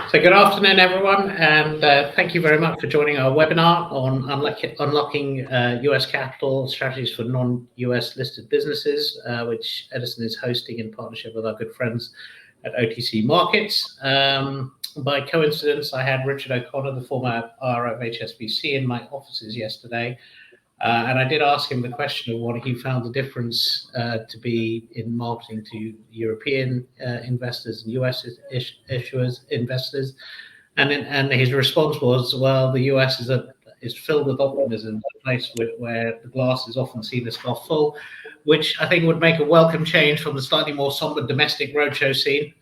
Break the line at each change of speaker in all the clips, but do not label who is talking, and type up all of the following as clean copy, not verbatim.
So good afternoon, everyone, and thank you very much for joining our webinar on unlocking US capital strategies for non-US listed businesses, which Edison is hosting in partnership with our good friends at OTC Markets. By coincidence, I had Richard O'Connor, the former RO of HSBC, in my offices yesterday. And I did ask him the question of what he found the difference to be in marketing to European investors and US investors, and his response was, "Well, the US is filled with optimism, a place where the glass is often seen as half full," which I think would make a welcome change from the slightly more somber domestic roadshow scene.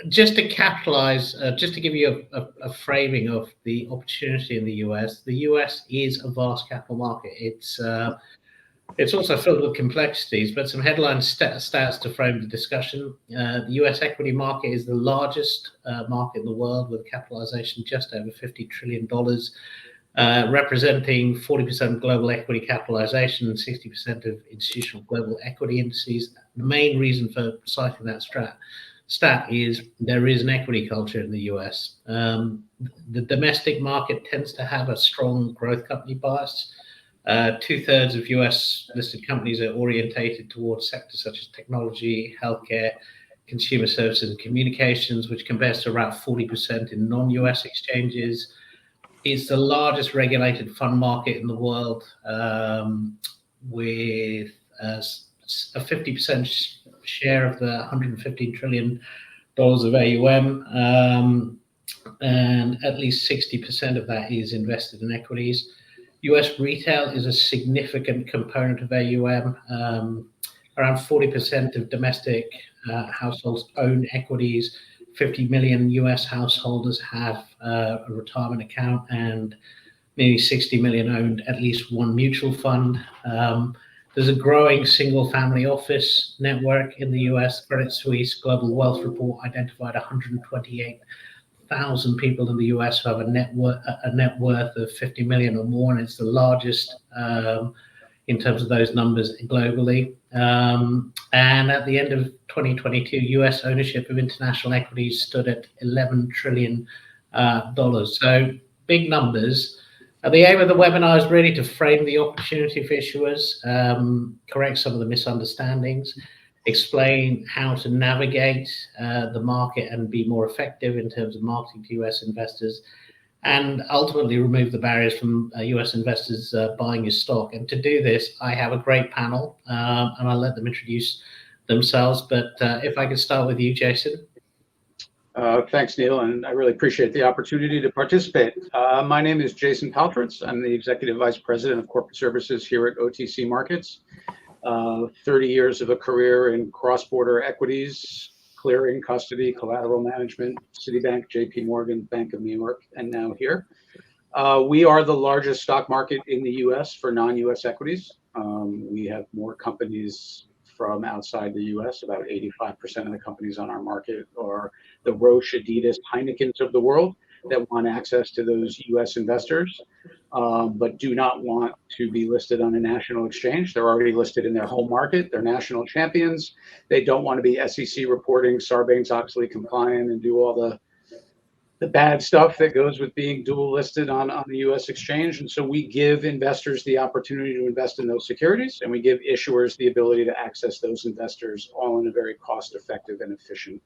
Just to capitalize, just to give you a framing of the opportunity in the US is a vast capital market. It's also filled with complexities, but some headline stats to frame the discussion. The US equity market is the largest market in the world, with capitalization just over $50 trillion, representing 40% of global equity capitalization and 60% of institutional global equity indices. The main reason for citing that stat is there is an equity culture in the US. The domestic market tends to have a strong growth company bias. 2/3 of US listed companies are orientated towards sectors such as technology, healthcare, consumer services, and communications, which compares to around 40% in non-US exchanges. It's the largest regulated fund market in the world, with a 50% share of the $115 trillion of AUM, and at least 60% of that is invested in equities. US retail is a significant component of AUM. Around 40% of domestic households own equities. 50 million US householders have a retirement account, and nearly 60 million owned at least one mutual fund. There's a growing single-family office network in the US. Credit Suisse Global Wealth Report identified 128,000 people in the US who have a net worth of 50 million or more, and it's the largest in terms of those numbers globally. And at the end of 2022, US ownership of international equities stood at $11 trillion. So big numbers. The aim of the webinar is really to frame the opportunity for issuers, correct some of the misunderstandings, explain how to navigate the market and be more effective in terms of marketing to US investors, and ultimately remove the barriers from US investors buying your stock. And to do this, I have a great panel, and I'll let them introduce themselves. But if I could start with you, Jason.
Thanks, Neil, and I really appreciate the opportunity to participate. My name is Jason Paltrowitz. I'm the Executive Vice President of Corporate Services here at OTC Markets. 30 years of a career in cross-border equities, clearing, custody, collateral management, Citibank, JP Morgan, Bank of New York, and now here. We are the largest stock market in the US for non-US equities. We have more companies from outside the US. About 85% of the companies on our market are the Roche, Adidas, Heinekens of the world that want access to those US investors, but do not want to be listed on a national exchange. They're already listed in their home market. They're national champions. They don't want to be SEC reporting, Sarbanes-Oxley compliant, and do all the bad stuff that goes with being dual listed on the US exchange. And so we give investors the opportunity to invest in those securities, and we give issuers the ability to access those investors all in a very cost-effective and efficient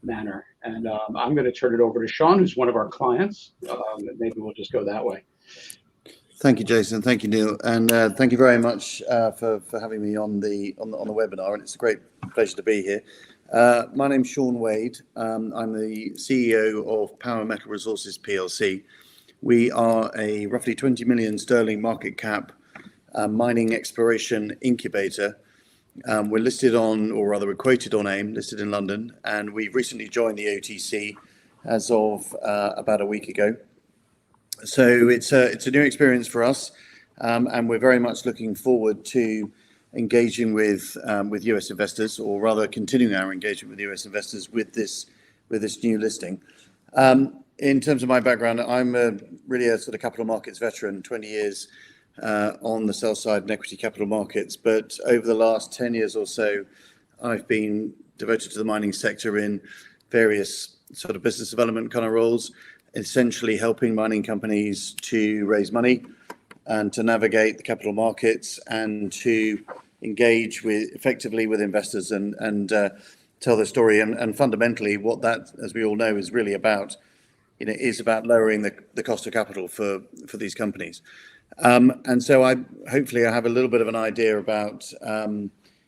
manner. And I'm going to turn it over to Sean, who's one of our clients. Maybe we'll just go that way.
Thank you, Jason. Thank you, Neil, and thank you very much for having me on the webinar. And it's a great pleasure to be here. My name's Sean Wade. I'm the CEO of Power Metal Resources PLC. We are a roughly 20 million sterling market cap mining exploration incubator. We're listed on, or rather we're quoted on AIM, listed in London, and we've recently joined the OTC as of about a week ago. So it's a new experience for us, and we're very much looking forward to engaging with US investors, or rather continuing our engagement with US investors with this new listing. In terms of my background, I'm really a sort of capital markets veteran, 20 years on the sell side and equity capital markets. But over the last 10 years or so, I've been devoted to the mining sector in various sort of business development kind of roles, essentially helping mining companies to raise money and to navigate the capital markets and to engage effectively with investors and tell their story. And fundamentally, what that, as we all know, is really about, is about lowering the cost of capital for these companies. And so hopefully I have a little bit of an idea about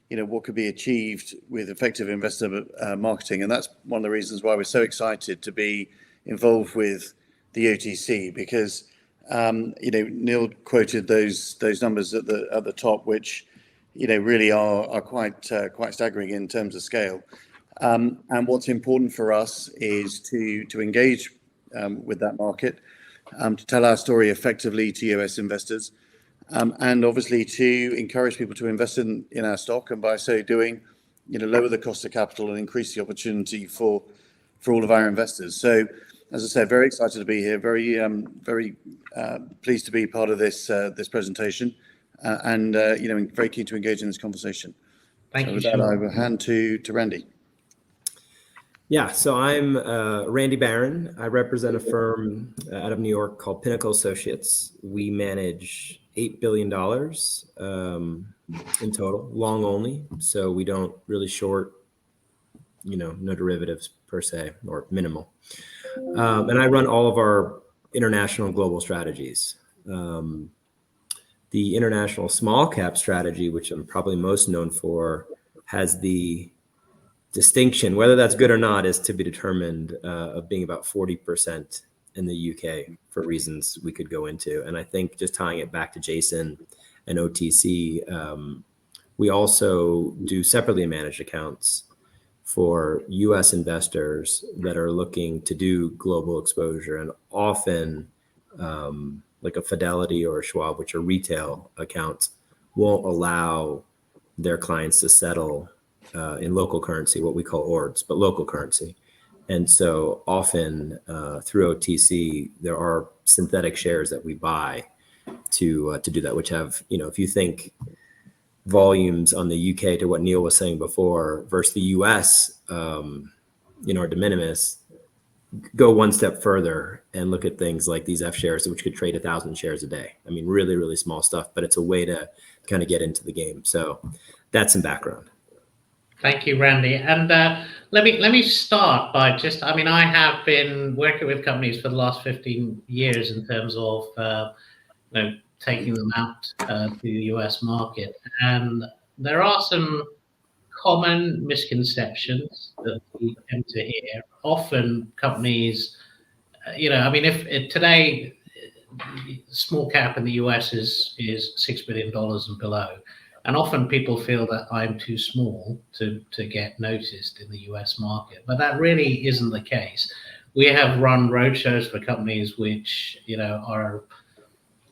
what could be achieved with effective investor marketing, and that's one of the reasons why we're so excited to be involved with the OTC, because Neil quoted those numbers at the top, which really are quite staggering in terms of scale. And what's important for us is to engage with that market, to tell our story effectively to US investors, and obviously to encourage people to invest in our stock, and by so doing, lower the cost of capital and increase the opportunity for all of our investors. So, as I said, very excited to be here, very pleased to be part of this presentation, and very keen to engage in this conversation.
Thank you.
With that, I will hand to Randy.
Yeah, so I'm Randy Barron. I represent a firm out of New York called Pinnacle Associates. We manage $8 billion in total, long only. So we don't really short, no derivatives per se, or minimal. And I run all of our international and global strategies. The international small cap strategy, which I'm probably most known for, has the distinction, whether that's good or not is to be determined, of being about 40% in the UK for reasons we could go into. And I think just tying it back to Jason and OTC, we also do separately managed accounts for US investors that are looking to do global exposure, and often like a Fidelity or a Schwab, which are retail accounts, won't allow their clients to settle in local currency, what we call ORDs, but local currency. And so often through OTC, there are synthetic shares that we buy to do that, which have, if you think volumes on the UK to what Neil was saying before versus the US, are de minimis, go one step further and look at things like these F shares, which could trade 1,000 shares a day. I mean, really, really small stuff, but it's a way to kind of get into the game. So that's some background.
Thank you, Randy. And let me start by I have been working with companies for the last 15 years in terms of taking them out to the US market. And there are some common misconceptions that we tend to hear. Often companies, if today small cap in the US is $6 billion and below. And often people feel that I'm too small to get noticed in the US market, but that really isn't the case. We have run roadshows for companies which, are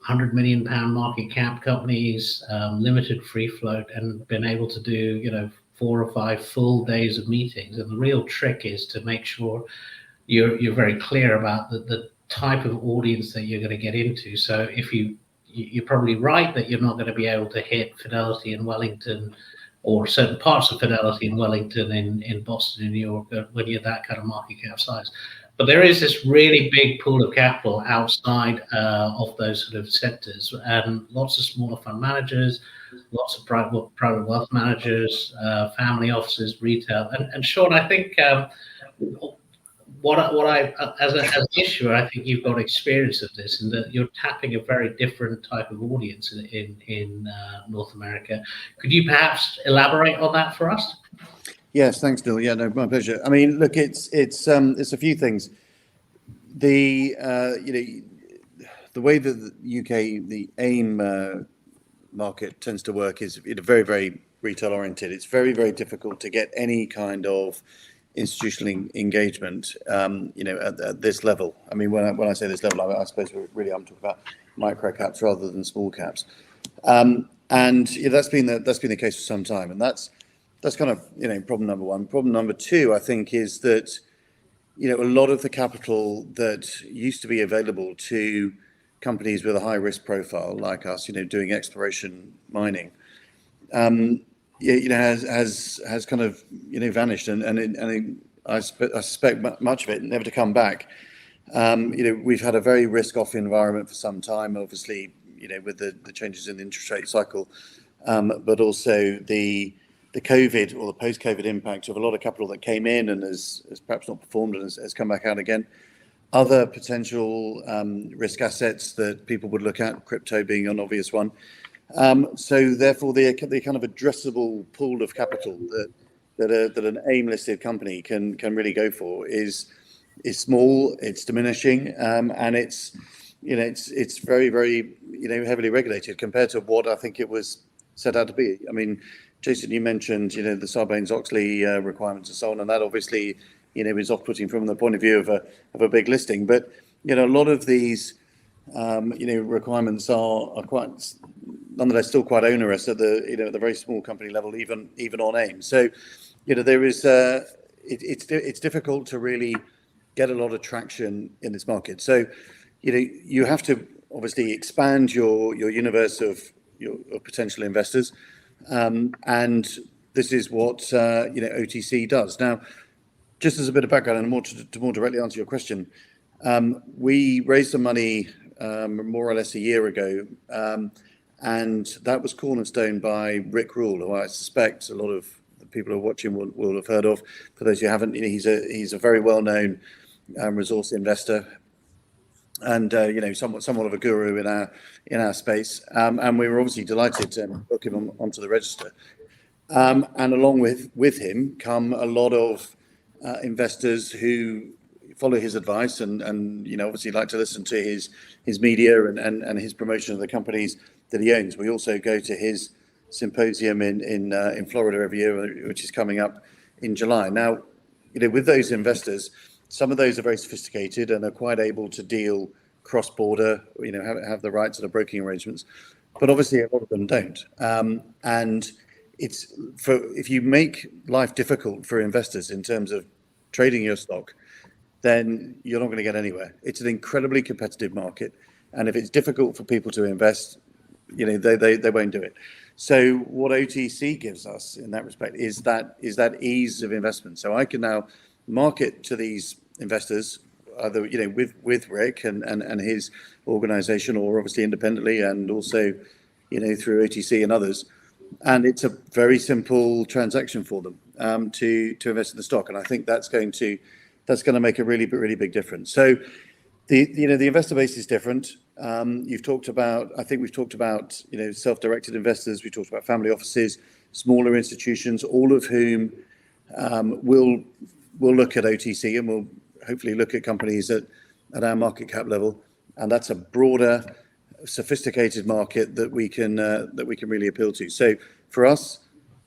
100 million pound market cap companies, limited free float, and been able to do, 4 or 5 full days of meetings. And the real trick is to make sure you're very clear about the type of audience that you're going to get into. So if you're probably right that you're not going to be able to hit Fidelity in Wellington or certain parts of Fidelity in Wellington, in Boston, in New York, when you're that kind of market cap size. But there is this really big pool of capital outside of those sort of sectors, and lots of smaller fund managers, lots of private wealth managers, family offices, retail. And Sean, I think what I as an issuer, I think you've got experience of this, and that you're tapping a very different type of audience in North America. Could you perhaps elaborate on that for us?
Yes, thanks, Neil. Yeah, no, my pleasure. I mean, look, it's a few things. The way that the UK, the AIM market tends to work is very, very retail oriented. It's very, very difficult to get any kind of institutional engagement, at this level. I mean, when I say this level, I suppose I'm talking about micro caps rather than small caps, and that's been the case for some time, and that's kind of problem number one. Problem number two, I think, is that a lot of the capital that used to be available to companies with a high risk profile like us, doing exploration mining, has kind of vanished, and I suspect much of it never to come back. We've had a very risk-off environment for some time, obviously, with the changes in the interest rate cycle, but also the COVID or the post-COVID impact of a lot of capital that came in and has perhaps not performed and has come back out again. Other potential risk assets that people would look at, crypto being an obvious one. So therefore, the kind of addressable pool of capital that an AIM-listed company can really go for is small, it's diminishing, and it's very, very heavily regulated compared to what I think it was set out to be. I mean, Jason, you mentioned the Sarbanes-Oxley requirements and so on, and that obviously is off-putting from the point of view of a big listing. But a lot of these requirements are quite, nonetheless, still quite onerous at the the very small company level, even on AIM. So there is it's difficult to really get a lot of traction in this market. So you have to obviously expand your universe of potential investors, and this is what OTC does. Now, just as a bit of background and to more directly answer your question, we raised some money more or less a year ago, and that was cornerstoned by Rick Rule, who I suspect a lot of the people who are watching will have heard of. For those who haven't, he's a very well-known resource investor, and somewhat of a guru in our space. And we were obviously delighted to book him onto the register. And along with him come a lot of investors who follow his advice and obviously like to listen to his media and his promotion of the companies that he owns. We also go to his symposium in Florida every year, which is coming up in July. Now, with those investors, some of those are very sophisticated and are quite able to deal cross-border, have the rights and the broking arrangements, but obviously a lot of them don't. And if you make life difficult for investors in terms of trading your stock, then you're not going to get anywhere. It's an incredibly competitive market, and if it's difficult for people to invest, they won't do it. So what OTC gives us in that respect is that ease of investment. So I can now market to these investors either with Rick and his organization, or obviously independently, and also through OTC and others. And it's a very simple transaction for them to invest in the stock, and I think that's going to make a really, really big difference. So the investor base is different. We've talked about self-directed investors. We talked about family offices, smaller institutions, all of whom will look at OTC and will hopefully look at companies at our market cap level, and that's a broader, sophisticated market that we can really appeal to. So for us,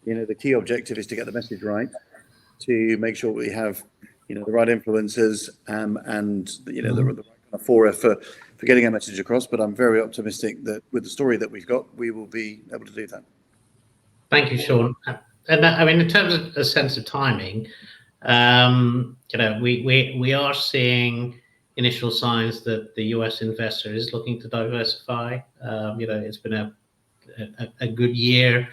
the key objective is to get the message right, to make sure we have the right influencers and the right kind of fora for getting our message across. But I'm very optimistic that with the story that we've got, we will be able to do that.
Thank you, Sean. And in terms of a sense of timing, we are seeing initial signs that the US investor is looking to diversify. It's been a good year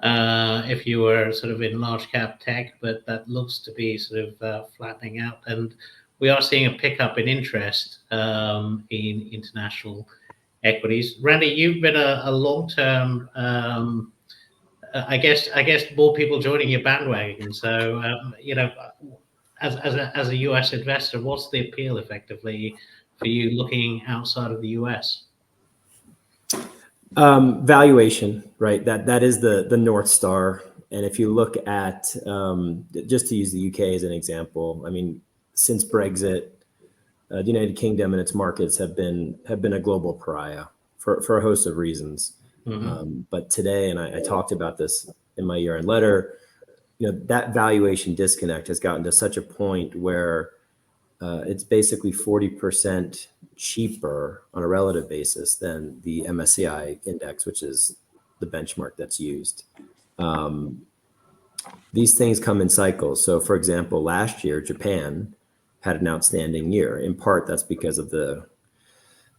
if you were sort of in large cap tech, but that looks to be sort of flattening out. And we are seeing a pickup in interest in international equities. Randy, you've been a long-term, I guess more people joining your bandwagon. So, as a US investor, what's the appeal effectively for you looking outside of the US?
Valuation, right? That is the North Star. And if you look at, just to use the UK as an example, I mean, since Brexit, the United Kingdom and its markets have been a global pariah for a host of reasons. Mm-hmm. But today, and I talked about this in my year-end letter, that valuation disconnect has gotten to such a point where it's basically 40% cheaper on a relative basis than the MSCI index, which is the benchmark that's used. These things come in cycles. So, for example, last year, Japan had an outstanding year. In part, that's because of the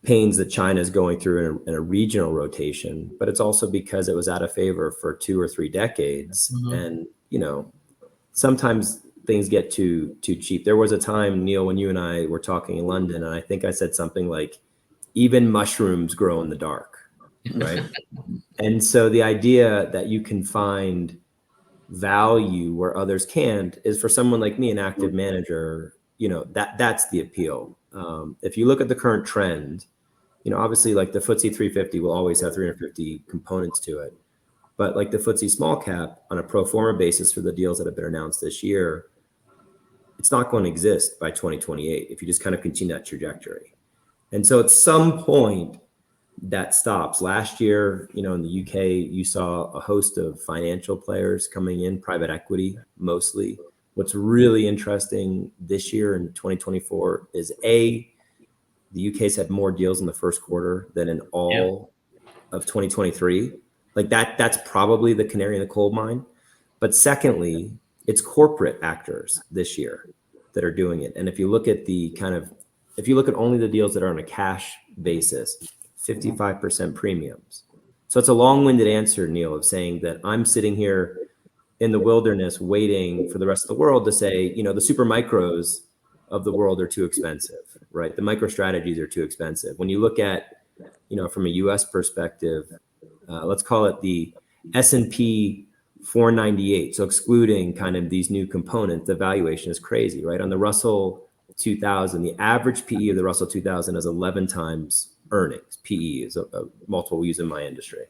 pains that China is going through in a regional rotation, but it's also because it was out of favor for 2 or 3 decades. Mm-hmm. And, sometimes things get too cheap. There was a time, Neil, when you and I were talking in London, and I think I said something like, even mushrooms grow in the dark, right? And so the idea that you can find value where others can't is, for someone like me, an active manager, that's the appeal. If you look at the current trend, obviously like the FTSE 350 will always have 350 components to it. But like the FTSE small cap on a pro forma basis for the deals that have been announced this year, it's not going to exist by 2028 if you just kind of continue that trajectory. And so at some point that stops. Last year, in the UK, you saw a host of financial players coming in, private equity mostly. What's really interesting this year in 2024 is the UK's had more deals in the first quarter than in all of 2023. Like that's probably the canary in the coal mine. But secondly, it's corporate actors this year that are doing it. And if you look at only the deals that are on a cash basis, 55% premiums. So it's a long-winded answer, Neil, of saying that I'm sitting here in the wilderness waiting for the rest of the world to say, the super micros of the world are too expensive, right? The micro strategies are too expensive. When you look at, from a US perspective, let's call it the S&P 498. So excluding kind of these new components, the valuation is crazy, right? On the Russell 2000, the average PE of the Russell 2000 is 11 times earnings. PE is a multiple we use in my industry.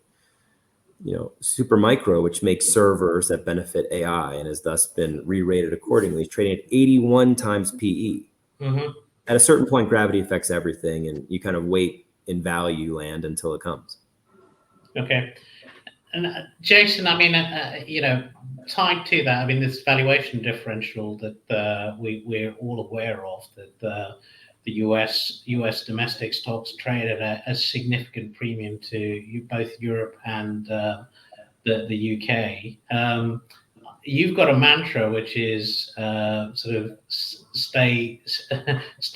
Super micro, which makes servers that benefit AI and has thus been re-rated accordingly, is trading at 81 times PE. Mm-hmm. At a certain point, gravity affects everything, and you kind of wait in value land until it comes.
Okay. And Jason, tied to that, this valuation differential that we're all aware of, that the US domestic stocks trade at a significant premium to both Europe and the UK. You've got a mantra which is sort of stay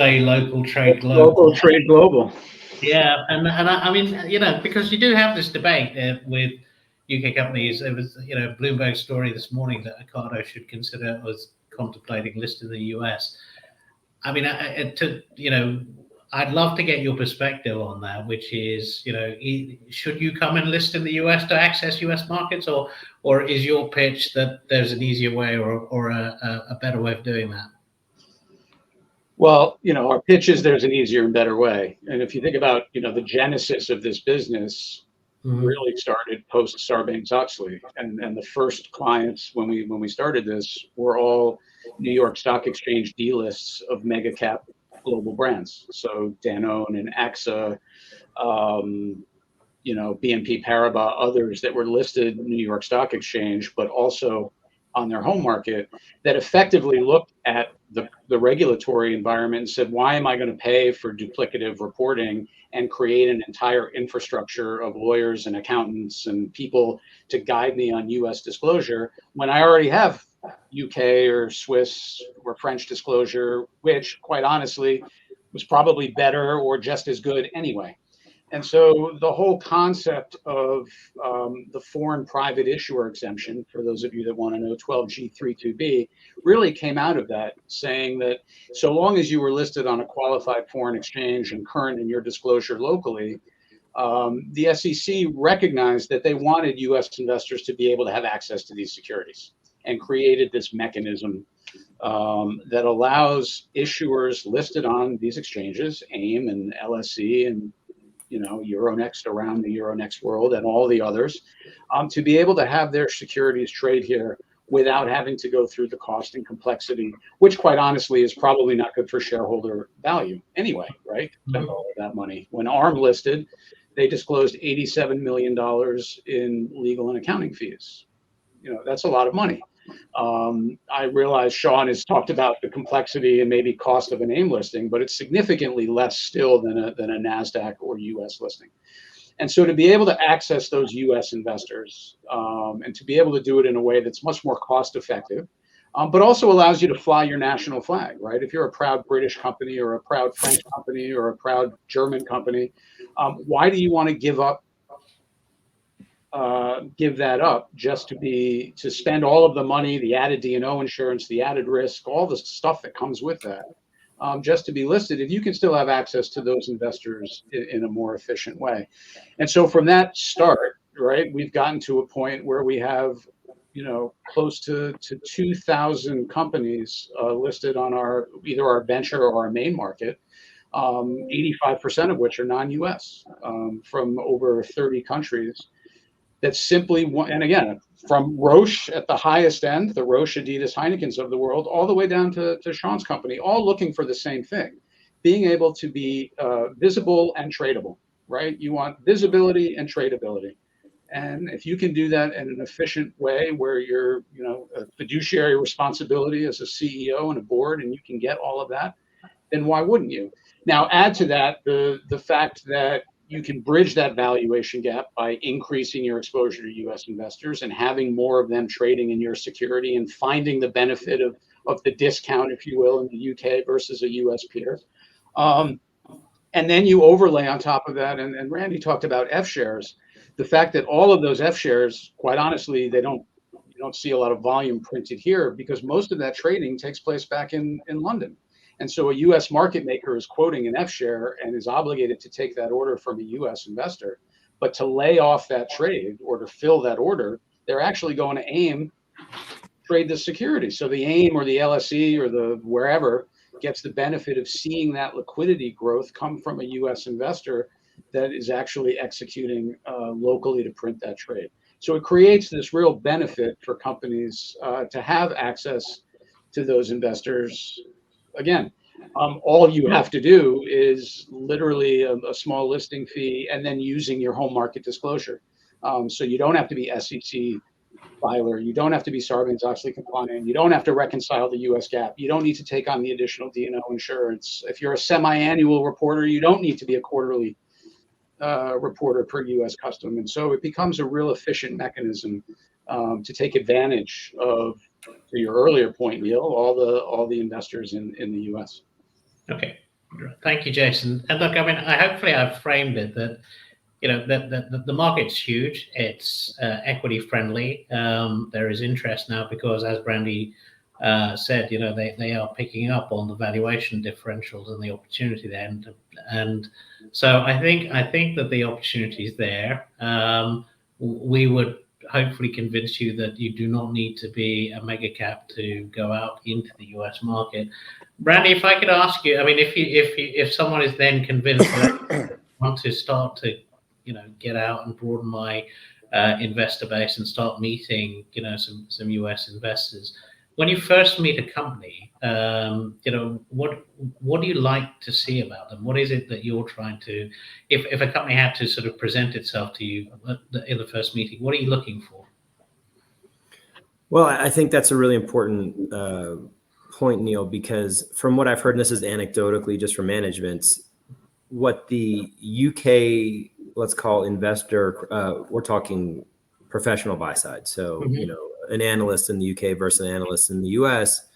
local, trade global.
Local, trade global.
Yeah, and because you do have this debate with UK companies. There was Bloomberg story this morning that Ocado should consider was contemplating listing in the US. I'd love to get your perspective on that, which is, should you come and list in the US to access US markets, or is your pitch that there's an easier way or a better way of doing that?
Well, our pitch is there's an easier and better way. And if you think about, the genesis of this business really started post Sarbanes-Oxley, and the first clients when we started this were all New York Stock Exchange D-lists of mega cap global brands. So Danone and AXA, BNP Paribas, others that were listed in New York Stock Exchange, but also on their home market, that effectively looked at the regulatory environment and said, why am I going to pay for duplicative reporting and create an entire infrastructure of lawyers and accountants and people to guide me on US disclosure when I already have UK or Swiss or French disclosure, which quite honestly was probably better or just as good anyway. And so the whole concept of the foreign private issuer exemption, for those of you that want to know, 12G32B, really came out of that, saying that so long as you were listed on a qualified foreign exchange and current in your disclosure locally, the SEC recognized that they wanted US investors to be able to have access to these securities, and created this mechanism that allows issuers listed on these exchanges, AIM and LSE and Euronext around the Euronext world and all the others, to be able to have their securities trade here without having to go through the cost and complexity, which quite honestly is probably not good for shareholder value anyway, right? Spend all of that money. When ARM listed, they disclosed $87 million in legal and accounting fees. That's a lot of money. I realize Sean has talked about the complexity and maybe cost of an AIM listing, but it's significantly less still than a NASDAQ or US listing. And so to be able to access those US investors and to be able to do it in a way that's much more cost effective, but also allows you to fly your national flag, right? If you're a proud British company or a proud French company or a proud German company, why do you want to give up give that up just to spend all of the money, the added D&O insurance, the added risk, all the stuff that comes with that, just to be listed, if you can still have access to those investors in a more efficient way. And so from that start, right, we've gotten to a point where we have, close to 2,000 companies listed on either our venture or our main market, 85% of which are non-US, from over 30 countries. That simply, and again, from Roche at the highest end, the Roche, Adidas, Heinekens of the world, all the way down to Sean's company, all looking for the same thing, being able to be visible and tradable, right? You want visibility and tradability. And if you can do that in an efficient way where you're, a fiduciary responsibility as a CEO and a board, and you can get all of that, then why wouldn't you? Now, add to that the fact that you can bridge that valuation gap by increasing your exposure to U.S. investors and having more of them trading in your security and finding the benefit of the discount, if you will, in the UK versus a U.S. peer. And then you overlay on top of that, and Randy talked about F shares, the fact that all of those F shares, quite honestly, you don't see a lot of volume printed here because most of that trading takes place back in London. And so a U.S. market maker is quoting an F share and is obligated to take that order from a U.S. investor. But to lay off that trade or to fill that order, they're actually going to trade the security. So the AIM or the LSE or the wherever gets the benefit of seeing that liquidity growth come from a U.S. investor that is actually executing locally to print that trade. So it creates this real benefit for companies to have access to those investors. Again, all you have to do is literally a small listing fee and then using your home market disclosure. So you don't have to be SEC filer. You don't have to be Sarbanes-Oxley compliant. You don't have to reconcile the US GAAP. You don't need to take on the additional D&O insurance. If you're a semi-annual reporter, you don't need to be a quarterly reporter per US custom. And so it becomes a real efficient mechanism to take advantage of, to your earlier point, Neil, all the investors in the U.S.
Okay, thank you, Jason. And look, I mean, hopefully I've framed it that the market's huge. It's equity friendly. There is interest now because, as Brandy said, they are picking up on the valuation differentials and the opportunity there. And so I think that the opportunity is there. We would hopefully convince you that you do not need to be a mega cap to go out into the US market. Brandy, if I could ask you, I mean, if someone is then convinced that I want to start to, get out and broaden my investor base and start meeting, some US investors, when you first meet a company, what do you like to see about them? What is it that you're trying to, if a company had to sort of present itself to you in the first meeting, what are you looking for?
Well, I think that's a really important point, Neil, because from what I've heard, and this is anecdotally just from management, what the UK, let's call investor, we're talking professional buy side. So, an analyst in the UK versus an analyst in the US,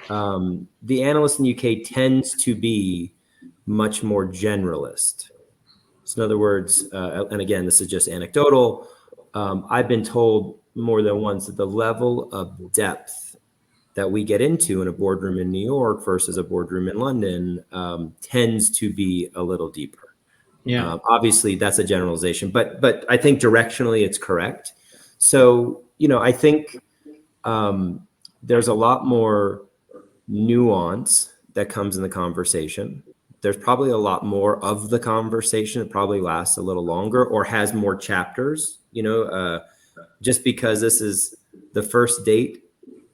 the analyst in the UK tends to be much more generalist. So in other words, and again, this is just anecdotal, I've been told more than once that the level of depth that we get into in a boardroom in New York versus a boardroom in London tends to be a little deeper. Yeah. Obviously, that's a generalization, but I think directionally it's correct. So, I think there's a lot more nuance that comes in the conversation. There's probably a lot more of the conversation. It probably lasts a little longer or has more chapters. Just because this is the first date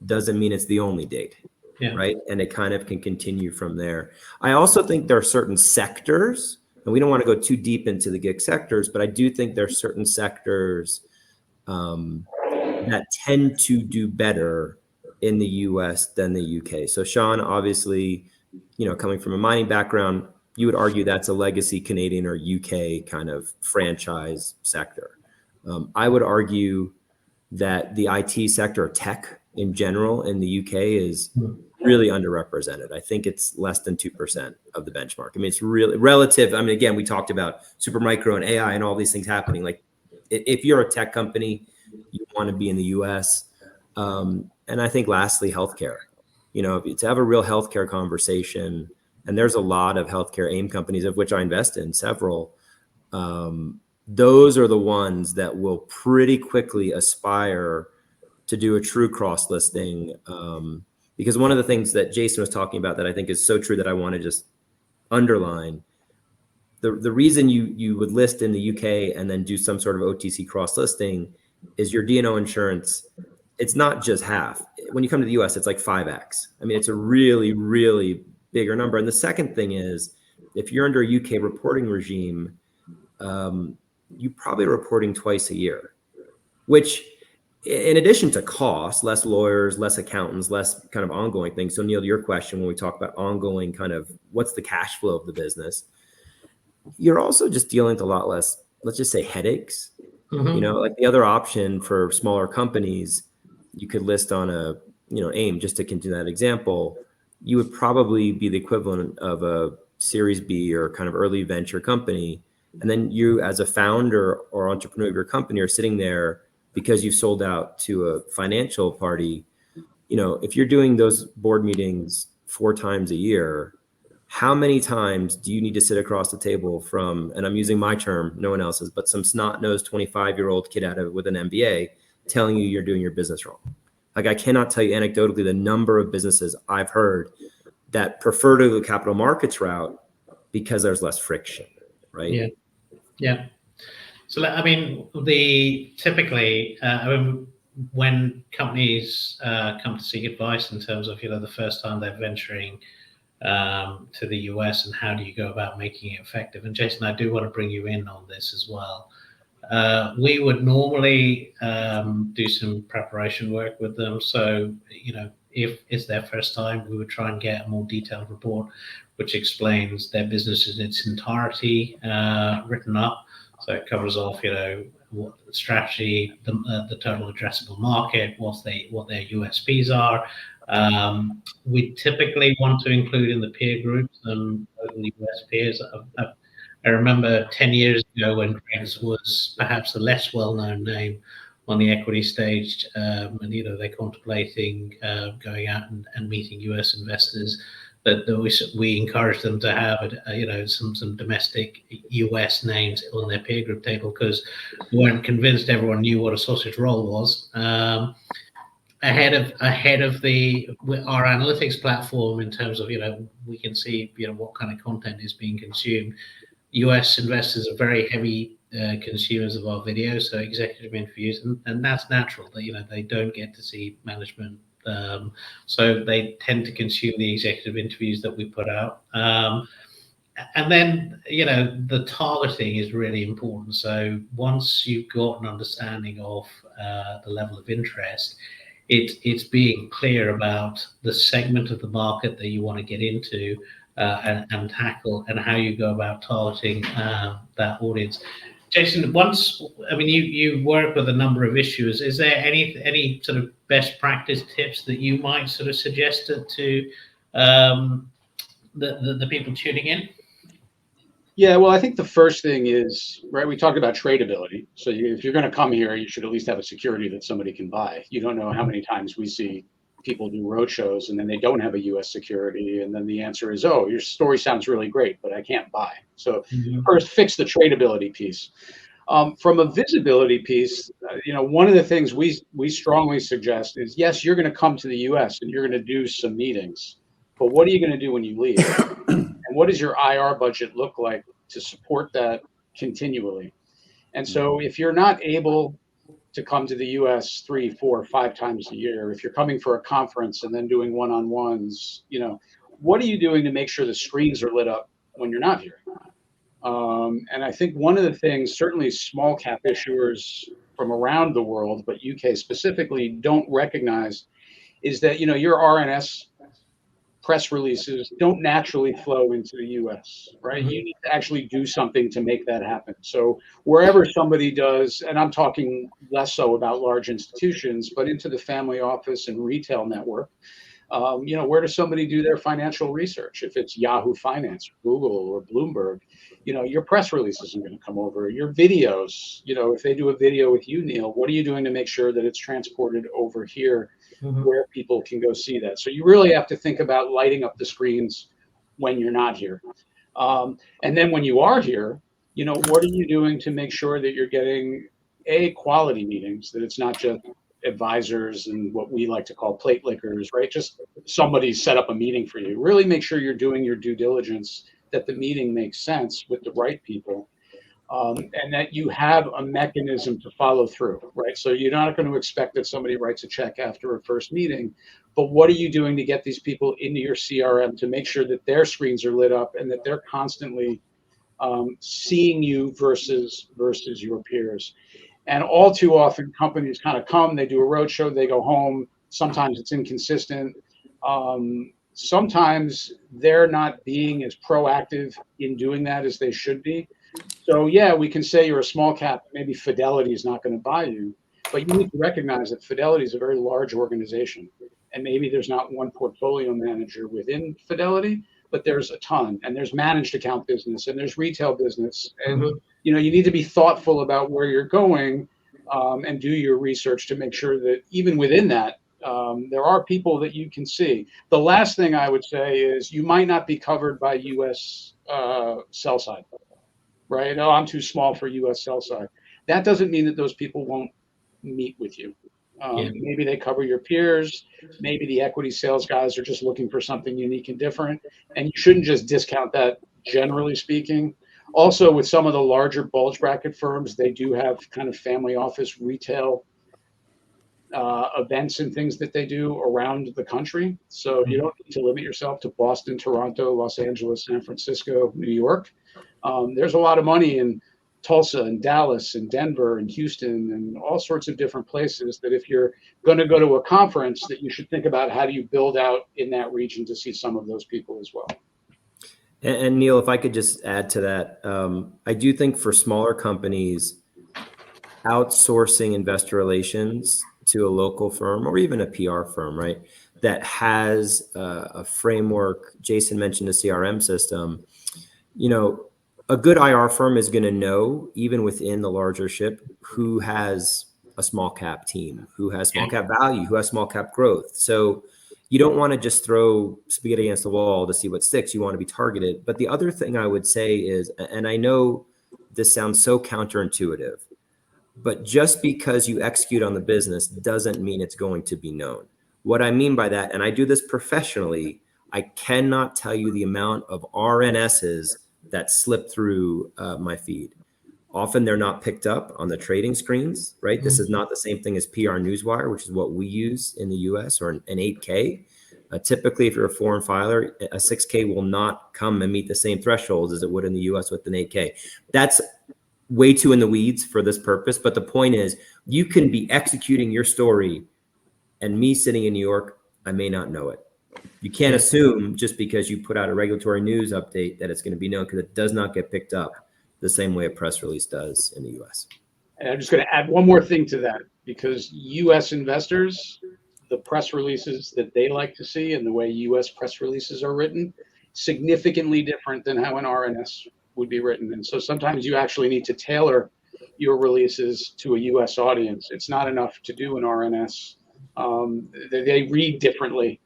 doesn't mean it's the only date. Yeah. Right. And it kind of can continue from there. I also think there are certain sectors, and we don't want to go too deep into the gig sectors, but I do think there are certain sectors that tend to do better in the US than the UK. So Sean, obviously, coming from a mining background, you would argue that's a legacy Canadian or UK kind of franchise sector. I would argue that the IT sector or tech in general in the UK is really underrepresented. I think it's less than 2% of the benchmark. I mean, it's really relative. I mean, again, we talked about super micro and AI and all these things happening. Like, if you're a tech company, you want to be in the US. And I think lastly, healthcare. To have a real healthcare conversation, and there's a lot of healthcare AIM companies, of which I invest in several. Those are the ones that will pretty quickly aspire to do a true cross listing. Because one of the things that Jason was talking about that I think is so true that I want to just underline, the reason you would list in the UK and then do some sort of OTC cross listing is your D&O insurance. It's not just half. When you come to the US, it's like 5x. I mean, it's a really, really bigger number. And the second thing is, if you're under a UK reporting regime, you're probably reporting twice a year, which in addition to cost, less lawyers, less accountants, less kind of ongoing things. So Neil, to your question, when we talk about ongoing kind of what's the cash flow of the business, you're also just dealing with a lot less, let's just say, headaches. Like the other option for smaller companies, you could list on a, AIM, just to continue that example, you would probably be the equivalent of a Series B or kind of early venture company. And then you as a founder or entrepreneur of your company are sitting there because you sold out to a financial party. If you're doing those board meetings 4 times a year, how many times do you need to sit across the table from, and I'm using my term, no one else's, but some snot-nosed 25-year-old kid with an MBA telling you you're doing your business wrong? Like, I cannot tell you anecdotally the number of businesses I've heard that prefer to the capital markets route because there's less friction, right?
Yeah. So, I mean, typically, when companies come to seek advice in terms of, the first time they're venturing to the US and how do you go about making it effective? And Jason, I do want to bring you in on this as well. We would normally do some preparation work with them. So, if it's their first time, we would try and get a more detailed report which explains their business in its entirety, written up. So it covers off, what the strategy, the total addressable market, what their USPs are. We typically want to include in the peer groups and the US peers. I remember 10 years ago when Greggs was perhaps a less well-known name on the equity stage, and they're contemplating going out and meeting US investors, that we encourage them to have some domestic US names on their peer group table, because we weren't convinced everyone knew what a sausage roll was. Ahead of our analytics platform, in terms of we can see what kind of content is being consumed. US investors are very heavy consumers of our videos, so executive interviews, and that's natural. They don't get to see management, so they tend to consume the executive interviews that we put out. And then the targeting is really important. So once you've got an understanding of the level of interest, it's being clear about the segment of the market that you want to get into and tackle, and how you go about targeting that audience. Jason, you work with a number of issuers. Is there any sort of best practice tips that you might sort of suggest to the people tuning in?
Yeah, well, I think the first thing is, right, we talked about tradability. So if you're going to come here, you should at least have a security that somebody can buy. You don't know how many times we see people do roadshows and then they don't have a U.S. security, and then the answer is, oh, your story sounds really great, but I can't buy. So first, fix the tradability piece. From a visibility piece, one of the things we strongly suggest is, yes, you're going to come to the U.S. and you're going to do some meetings, but what are you going to do when you leave? And what does your IR budget look like to support that continually? And so if you're not able to come to the US 3, 4, 5 times a year, if you're coming for a conference and then doing one-on-ones, what are you doing to make sure the screens are lit up when you're not here? And I think one of the things, certainly small cap issuers from around the world, but UK specifically, don't recognize is that, your RNS press releases don't naturally flow into the US, right? You need to actually do something to make that happen. So wherever somebody does, and I'm talking less so about large institutions, but into the family office and retail network, Where does somebody do their financial research? If it's Yahoo Finance, Google, or Bloomberg, your press release isn't going to come over. Your videos, if they do a video with you, Neil, what are you doing to make sure that it's transported over here where people can go see that? So you really have to think about lighting up the screens when you're not here. And then when you are here, what are you doing to make sure that you're getting quality meetings, that it's not just advisors and what we like to call plate lickers, right? Just somebody set up a meeting for you. Really make sure you're doing your due diligence, that the meeting makes sense with the right people, and that you have a mechanism to follow through, right? So you're not going to expect that somebody writes a check after a first meeting, but what are you doing to get these people into your CRM to make sure that their screens are lit up and that they're constantly seeing you versus your peers? And all too often, companies kind of come, they do a roadshow, they go home. Sometimes it's inconsistent. Sometimes they're not being as proactive in doing that as they should be. So yeah, we can say you're a small cap, maybe Fidelity is not going to buy you, but you need to recognize that Fidelity is a very large organization. And maybe there's not one portfolio manager within Fidelity, but there's a ton, and there's managed account business, and there's retail business, and you need to be thoughtful about where you're going, and do your research to make sure that even within that, there are people that you can see. The last thing I would say is you might not be covered by U.S. Sell side, right? Oh, I'm too small for U.S. sell side. That doesn't mean that those people won't meet with you. Maybe they cover your peers. Maybe the equity sales guys are just looking for something unique and different. And you shouldn't just discount that, generally speaking. Also, with some of the larger bulge bracket firms, they do have kind of family office retail events and things that they do around the country. So you don't need to limit yourself to Boston, Toronto, Los Angeles, San Francisco, New York. There's a lot of money in Tulsa and Dallas and Denver and Houston and all sorts of different places that if you're going to go to a conference, that you should think about how do you build out in that region to see some of those people as well.
And Neil, if I could just add to that, I do think for smaller companies, outsourcing investor relations to a local firm or even a PR firm, right, that has a framework. Jason mentioned a CRM system. A good IR firm is going to know, even within the larger ship, who has a small cap team, who has small cap value, who has small cap growth. So you don't want to just throw spaghetti against the wall to see what sticks. You want to be targeted. But the other thing I would say is, and I know this sounds so counterintuitive, but just because you execute on the business doesn't mean it's going to be known. What I mean by that, and I do this professionally, I cannot tell you the amount of RNSs that slip through my feed. Often they're not picked up on the trading screens, right? This is not the same thing as PR Newswire, which is what we use in the US, or an 8K. Typically, if you're a foreign filer, a 6K will not come and meet the same thresholds as it would in the US with an 8K. That's way too in the weeds for this purpose. But the point is, you can be executing your story and me sitting in New York, I may not know it. You can't assume just because you put out a regulatory news update that it's going to be known, because it does not get picked up the same way a press release does in the US.
And I'm just going to add one more thing to that, because US investors, the press releases that they like to see and the way US press releases are written, significantly different than how an RNS would be written. And so sometimes you actually need to tailor your releases to a US audience. It's not enough to do an RNS. They read differently.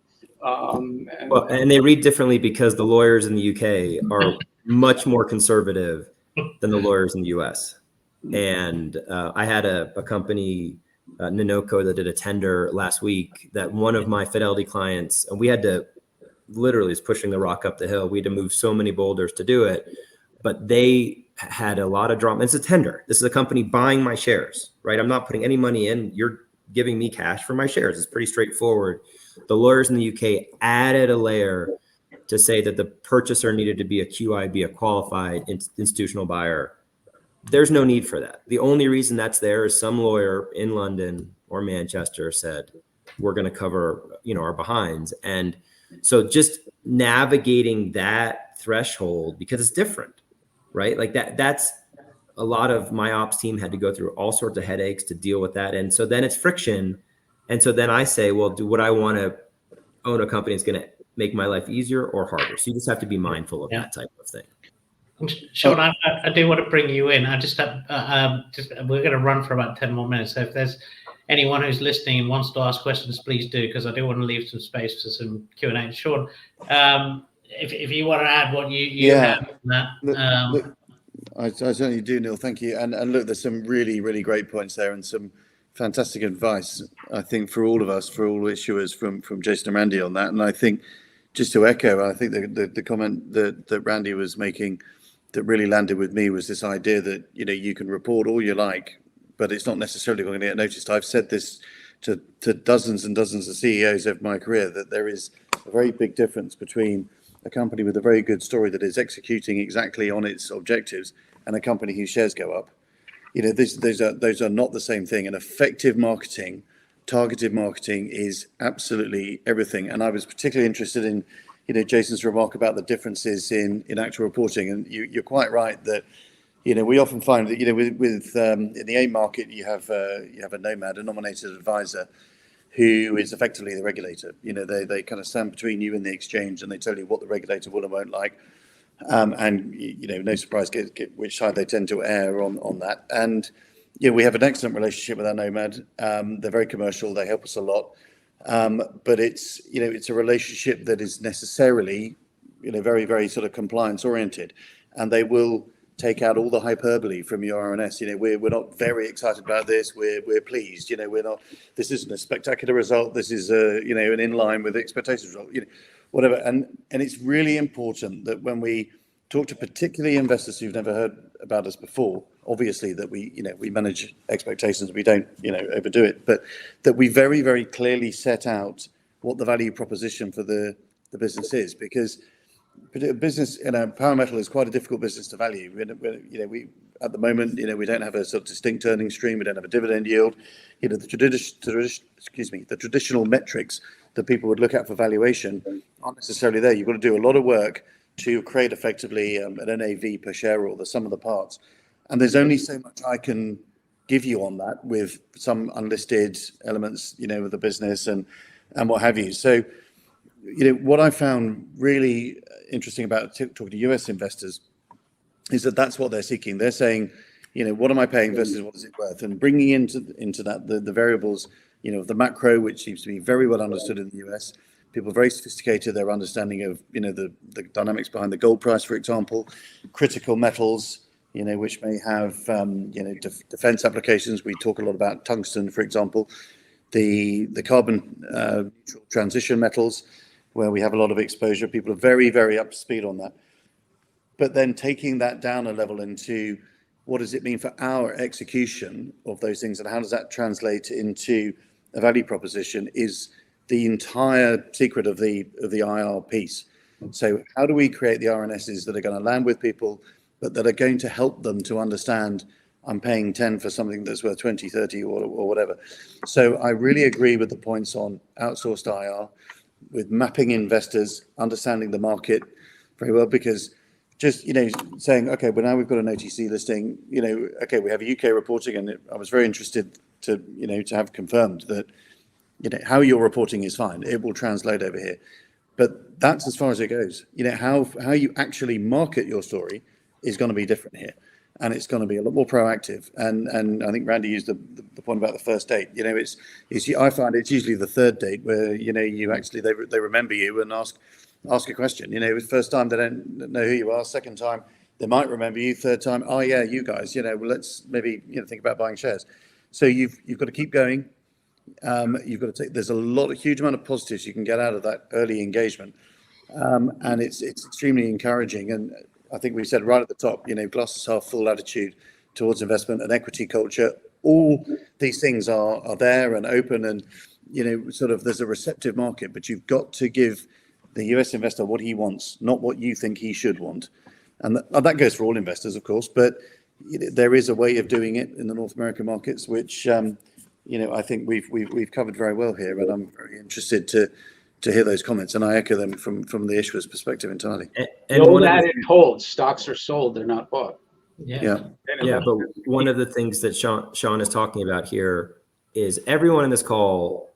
And they read differently because the lawyers in the UK are much more conservative than the lawyers in the US. And I had a company, Ninoco, that did a tender last week that one of my Fidelity clients, and we had to literally, is pushing the rock up the hill. We had to move so many boulders to do it, but they had a lot of drama. It's a tender. This is a company buying my shares, right? I'm not putting any money in. You're giving me cash for my shares. It's pretty straightforward. The lawyers in the UK added a layer to say that the purchaser needed to be a QIB, a qualified institutional buyer. There's no need for that. The only reason that's there is some lawyer in London or Manchester said, we're going to cover, our behinds. And so just navigating that threshold, because it's different, right? Like that's a lot of my ops team had to go through all sorts of headaches to deal with that. And so then it's friction. And so then I say, well, would I want to own a company that's going to make my life easier or harder. So you just have to be mindful of that type of thing.
Sean, I do want to bring you in. I just we're going to run for about 10 more minutes. So if there's anyone who's listening and wants to ask questions, please do, because I do want to leave some space for some Q&A. Sean, if you want to add what you have on that.
Look, I certainly do, Neil. Thank you. And look, there's some really, really great points there and some fantastic advice, I think, for all of us, for all issuers from Jason and Randy on that. And I think just to echo, I think the comment that Randy was making that really landed with me was this idea that, you can report all you like, but it's not necessarily going to get noticed. I've said this to dozens and dozens of CEOs over my career, that there is a very big difference between a company with a very good story that is executing exactly on its objectives and a company whose shares go up. Those are not the same thing. And effective marketing, targeted marketing is absolutely everything. And I was particularly interested in, Jason's remark about the differences in actual reporting. And you're quite right that, we often find that, with in the AIM market, you have a nomad, a nominated advisor, who is effectively the regulator. They kind of stand between you and the exchange, and they tell you what the regulator will and won't like. And no surprise, which side they tend to err on that. And we have an excellent relationship with our nomad. They're very commercial. They help us a lot. But it's a relationship that is necessarily very, very sort of compliance oriented, and they will take out all the hyperbole from your RNS. We're not very excited about this. We're pleased. We're not. This isn't a spectacular result. This is an in line with expectations result. Whatever. And it's really important that when we talk to particularly investors who've never heard about us before, obviously that we manage expectations. We don't overdo it, but that we very, very clearly set out what the value proposition for the business is, because business power metal is quite a difficult business to value. We at the moment, we don't have a sort of distinct earnings stream. We don't have a dividend yield. The traditional metrics that people would look at for valuation aren't necessarily there. You've got to do a lot of work to create effectively an NAV per share or the sum of the parts. And there's only so much I can give you on that with some unlisted elements, of the business and what have you. So, what I found really interesting about talking to US investors is that that's what they're seeking. They're saying, what am I paying versus what is it worth? And bringing into that the variables, the macro, which seems to be very well understood in the US. People are very sophisticated. Their understanding of, the dynamics behind the gold price, for example, critical metals, which may have, defense applications. We talk a lot about tungsten, for example, the carbon neutral transition metals, where we have a lot of exposure. People are very, very up to speed on that. But then taking that down a level into what does it mean for our execution of those things, and how does that translate into a value proposition, is the entire secret of the IR piece. So how do we create the RNSs that are going to land with people, but that are going to help them to understand I'm paying 10 for something that's worth 20, 30 or whatever. So I really agree with the points on outsourced IR, with mapping investors, understanding the market very well, because just, saying, okay, well, now we've got an OTC listing, okay, we have a UK reporting, and I was very interested to have confirmed that, how you're reporting is fine. It will translate over here. But that's as far as it goes. How you actually market your story is going to be different here. And it's going to be a lot more proactive. And I think Randy used the point about the first date. I find it's usually the third date where, you actually, they remember you and ask a question. The first time they don't know who you are. Second time, they might remember you. Third time, oh yeah, you guys, well, let's maybe, think about buying shares. So you've got to keep going. You've got to there's a huge amount of positives you can get out of that early engagement. And it's extremely encouraging. And I think we said right at the top, glasses half full attitude towards investment and equity culture. All these things are there and open, and sort of there's a receptive market, but you've got to give the US investor what he wants, not what you think he should want. And that goes for all investors, of course, but there is a way of doing it in the North American markets, which I think we've covered very well here, and I'm very interested to hear those comments, and I echo them from the issuer's perspective entirely.
And the old adage holds: stocks are sold, they're not bought.
Yeah. But one of the things that Sean is talking about here is everyone in this call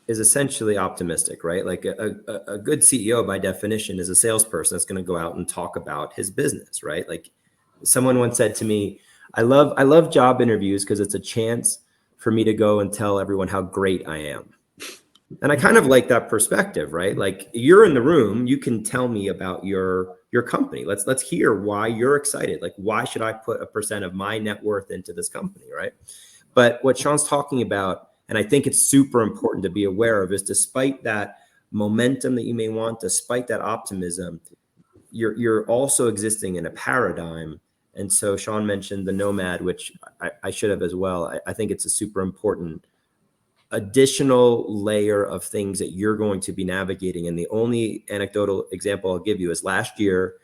is essentially optimistic, right? Like a good CEO by definition is a salesperson that's going to go out and talk about his business, right? Like someone once said to me, I love job interviews because it's a chance for me to go and tell everyone how great I am. And I kind of like that perspective, right? Like you're in the room, you can tell me about your company. Let's hear why you're excited. Like why should I put a percent of my net worth into this company, right? But what Sean's talking about, and I think it's super important to be aware of, is despite that momentum that you may want, despite that optimism, you're also existing in a paradigm. And so Sean mentioned the nomad, which I should have as well. I think it's a super important additional layer of things that you're going to be navigating. And the only anecdotal example I'll give you is last year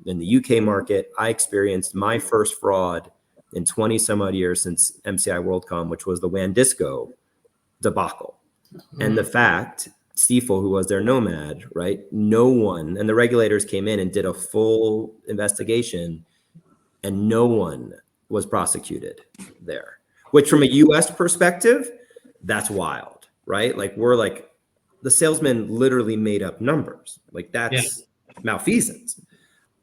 in the UK market, I experienced my first fraud in 20 some odd years since MCI WorldCom, which was the WANdisco debacle. And the fact, Stifel, who was their nomad, right? No one, and the regulators came in and did a full investigation and no one was prosecuted there, which from a US perspective, that's wild, right? Like we're like, the salesman literally made up numbers. Like that's malfeasance.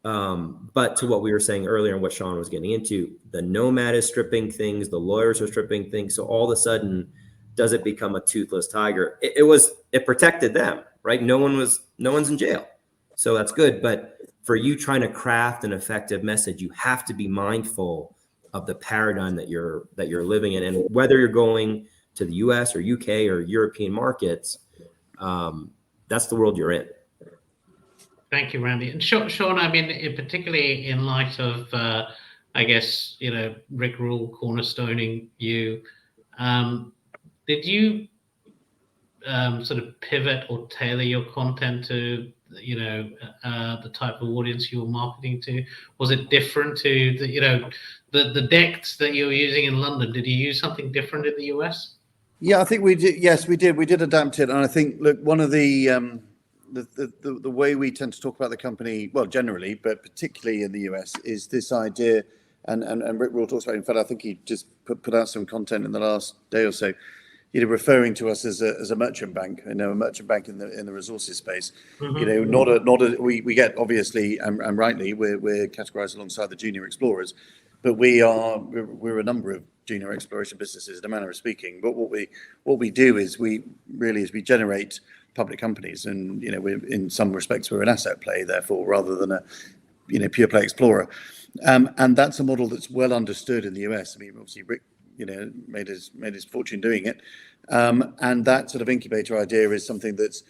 But to what we were saying earlier and what Sean was getting into, the nomad is stripping things, the lawyers are stripping things. So all of a sudden, does it become a toothless tiger? It protected them, right? No one's in jail. So that's good. But for you trying to craft an effective message, you have to be mindful of the paradigm that you're living in. And whether you're going to the US or UK or European markets, that's the world you're in.
Thank you, Randy. And Sean, I mean, particularly in light of, I guess, Rick Rule cornerstoning you, did you sort of pivot or tailor your content to, the type of audience you were marketing to? Was it different to the decks that you were using in London? Did you use something different in the US?
Yeah, I think we did. Yes, we did. We did adapt it, and I think look, one of the way we tend to talk about the company, well, generally, but particularly in the US, is this idea, and Rick Rule talks about it. In fact, I think he just put out some content in the last day or so, referring to us as a merchant bank, a merchant bank in the resources space. Mm-hmm. We get obviously and rightly we're categorized alongside the junior explorers, but we're a number of junior exploration businesses in a manner of speaking. But what we do is we generate public companies, and we're in some respects we're an asset play, therefore, rather than a pure play explorer, and that's a model that's well understood in the US. I mean, obviously Rick made his fortune doing it, and that sort of incubator idea is something that's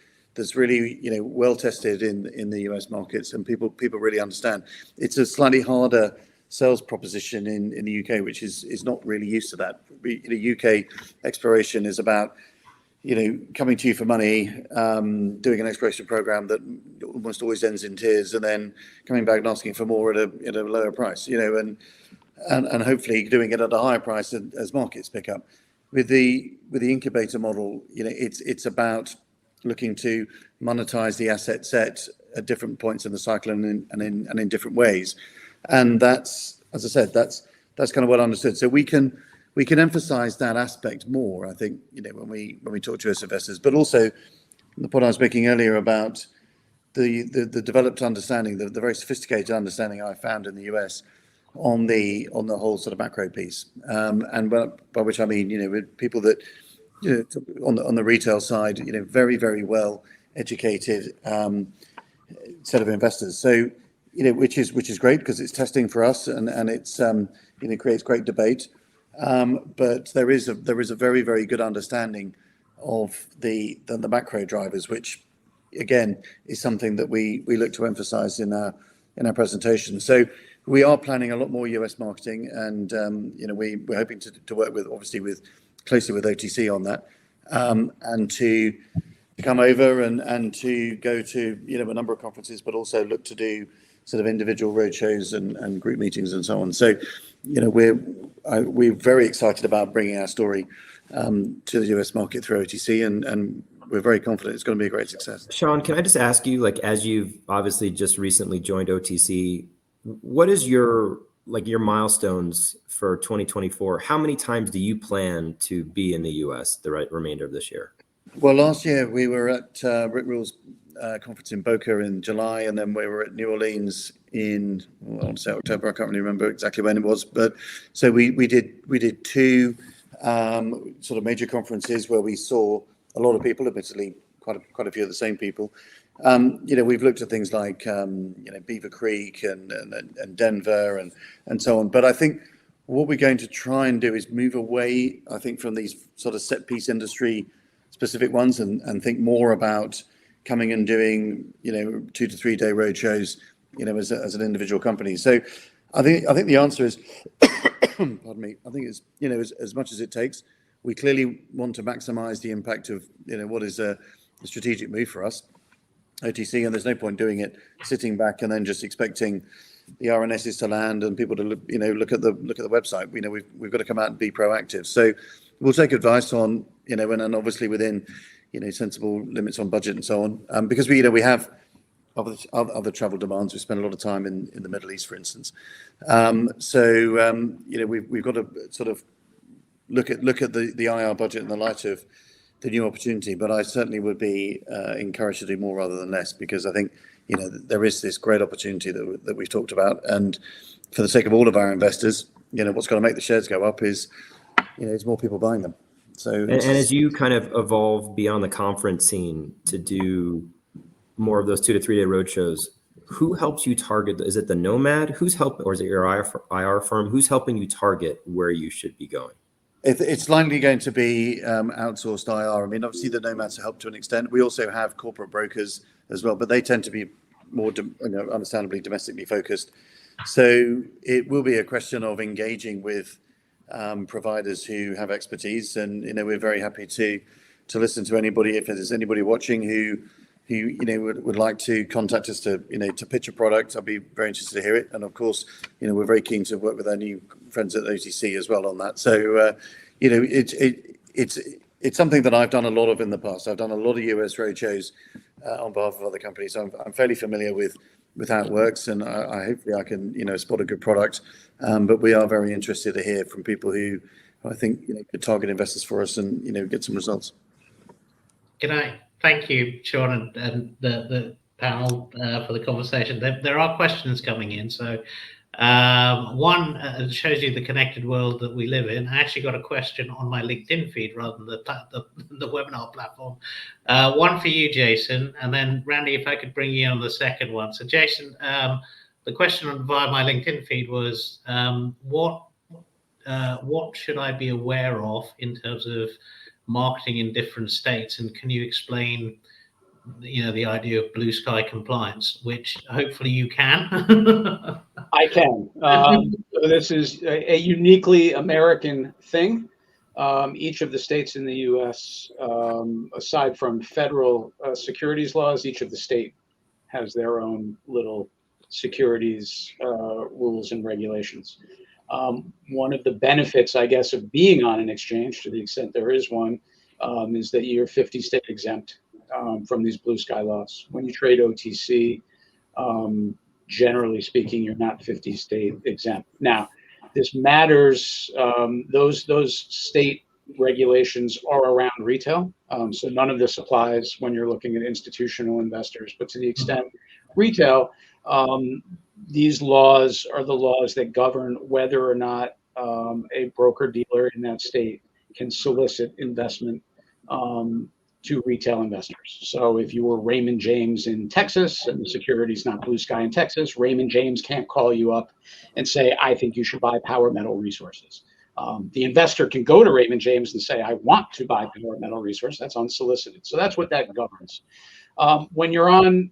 really well tested in the US markets, and people really understand. It's a slightly harder sales proposition in the UK, which is not really used to that. The UK exploration is about coming to you for money, doing an exploration program that almost always ends in tears, and then coming back and asking for more at a lower price, and hopefully doing it at a higher price as markets pick up. With the incubator model, it's about looking to monetize the asset set at different points in the cycle and in different ways, and that's, as I said, that's kind of well understood. So we can emphasize that aspect more, I think, when we talk to US investors, but also the point I was making earlier about the developed understanding, the very sophisticated understanding I found in the US on the whole sort of macro piece, and by which I mean, with people that on the retail side, very, very well educated set of investors. So which is great because it's testing for us, and it's creates great debate. But there is a very, very good understanding of the macro drivers, which again is something that we look to emphasize in our presentation. So we are planning a lot more US marketing, and we're hoping to work closely with OTC on that, and to come over and to go to a number of conferences, but also look to do sort of individual roadshows and group meetings and so on. So we're very excited about bringing our story to the US market through OTC, and we're very confident it's going to be a great success.
Sean, can I just ask you, like, as you've obviously just recently joined OTC, what is your milestones for 2024? How many times do you plan to be in the US the remainder of this year?
Well, last year we were at Rick Rule's conference in Boca in July, and then we were at New Orleans in, I want to say October. I can't really remember exactly when it was, but so we did two sort of major conferences where we saw a lot of people, admittedly quite a few of the same people. We've looked at things like Beaver Creek and Denver and so on. But I think what we're going to try and do is move away, I think, from these sort of set piece industry specific ones and think more about coming and doing 2 to 3 day road shows as an individual company. So I think the answer is pardon me, I think it's as much as it takes. We clearly want to maximize the impact of what is a strategic move for us, OTC, and there's no point doing it sitting back and then just expecting the RNSs to land and people to look at the website. We've got to come out and be proactive. So we'll take advice on and obviously within sensible limits on budget and so on, because we have other travel demands. We spend a lot of time in the Middle East, for instance. We've got to sort of look at the IR budget in the light of the new opportunity. But I certainly would be encouraged to do more rather than less, because I think there is this great opportunity that we've talked about, and for the sake of all of our investors, what's going to make the shares go up is more people buying them. So
and as you kind of evolve beyond the conference scene to do more of those 2 to 3 day roadshows, who helps you target? Is it the Nomad? Who's helping, or is it your IR firm? Who's helping you target where you should be going?
It's likely going to be outsourced IR. I mean, obviously the Nomads help to an extent. We also have corporate brokers as well, but they tend to be more, understandably, domestically focused. So it will be a question of engaging with providers who have expertise, and we're very happy to listen to anybody. If there's anybody watching who would like to contact us to pitch a product, I'd be very interested to hear it. And of course, we're very keen to work with our new friends at OTC as well on that. So it's something that I've done a lot of in the past. I've done a lot of US roadshows on behalf of other companies. So I'm fairly familiar with how it works, and hopefully I can spot a good product. But we are very interested to hear from people who I think could target investors for us and get some results.
Good night. Thank you, Sean, and the panel for the conversation. There are questions coming in. So one shows you the connected world that we live in. I actually got a question on my LinkedIn feed rather than the webinar platform. One for you, Jason, and then Randy, if I could bring you on the second one. So Jason, the question via my LinkedIn feed was, what should I be aware of in terms of marketing in different states, and can you explain the idea of blue sky compliance, which hopefully you can?
I can. This is a uniquely American thing. Each of the states in the US, aside from federal securities laws, each of the state has their own little securities rules and regulations. One of the benefits, I guess, of being on an exchange, to the extent there is one, is that you're 50 state exempt from these blue sky laws. When you trade OTC, generally speaking, you're not 50 state exempt. Now, this matters. Those state regulations are around retail. So none of this applies when you're looking at institutional investors. But to the extent retail, these laws are the laws that govern whether or not a broker dealer in that state can solicit investment to retail investors. So if you were Raymond James in Texas and the security's not blue sky in Texas, Raymond James can't call you up and say, I think you should buy Power Metal Resources. The investor can go to Raymond James and say, I want to buy Power Metal Resources. That's unsolicited. So that's what that governs. When you're on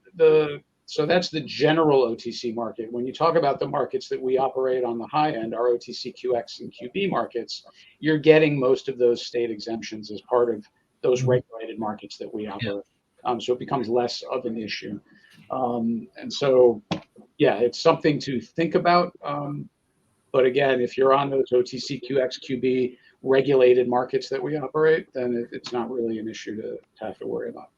so that's the general OTC market. When you talk about the markets that we operate on the high end, our OTC QX and QB markets, you're getting most of those state exemptions as part of those regulated markets that we operate. So it becomes less of an issue. And so, yeah, it's something to think about. But again, if you're on those OTC QX QB regulated markets that we operate, then it's not really an issue to have to worry about.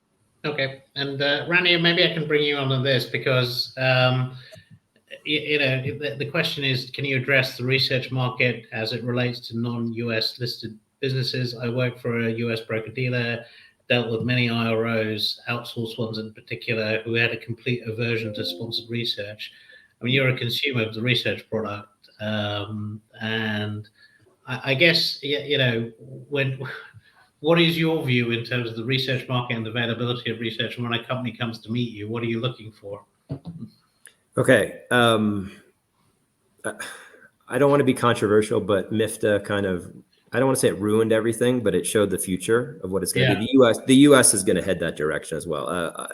Okay, and Randy, maybe I can bring you on this because the question is, can you address the research market as it relates to non-US listed businesses? I work for a US broker dealer. dealt with many IROs, outsourced ones in particular, who had a complete aversion to sponsored research. I mean, you're a consumer of the research product, and I guess, what is your view in terms of the research market and the availability of research? And when a company comes to meet you, what are you looking for?
Okay. I don't want to be controversial, but MIFTA kind of, I don't want to say it ruined everything, but it showed the future of what it's going to be. The U.S. is going to head that direction as well.